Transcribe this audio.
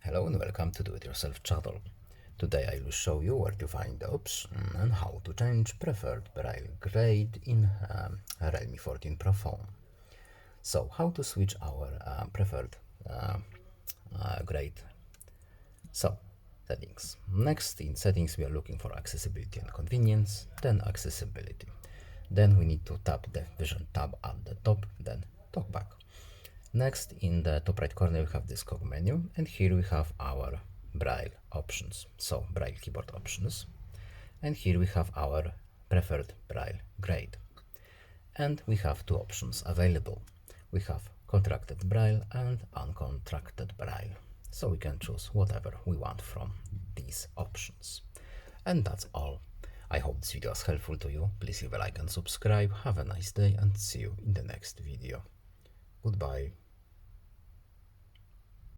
Hello and welcome to Do-It-Yourself channel. Today I will show you where to find the option and how to change preferred Braille grade in Realme 14 Pro phone. So, how to switch our preferred grade. So, settings. Next in settings we are looking for accessibility and convenience, then accessibility. Then we need to tap the Vision tab at the top, then TalkBack. Next, in the top right corner, we have this cog menu, and here we have our Braille options. So, Braille Keyboard options. And here we have our preferred Braille grade. And we have two options available. We have Contracted Braille and Uncontracted Braille. So we can choose whatever we want from these options. And that's all. I hope this video was helpful to you. Please leave a like and subscribe. Have a nice day and see you in the next video. Goodbye.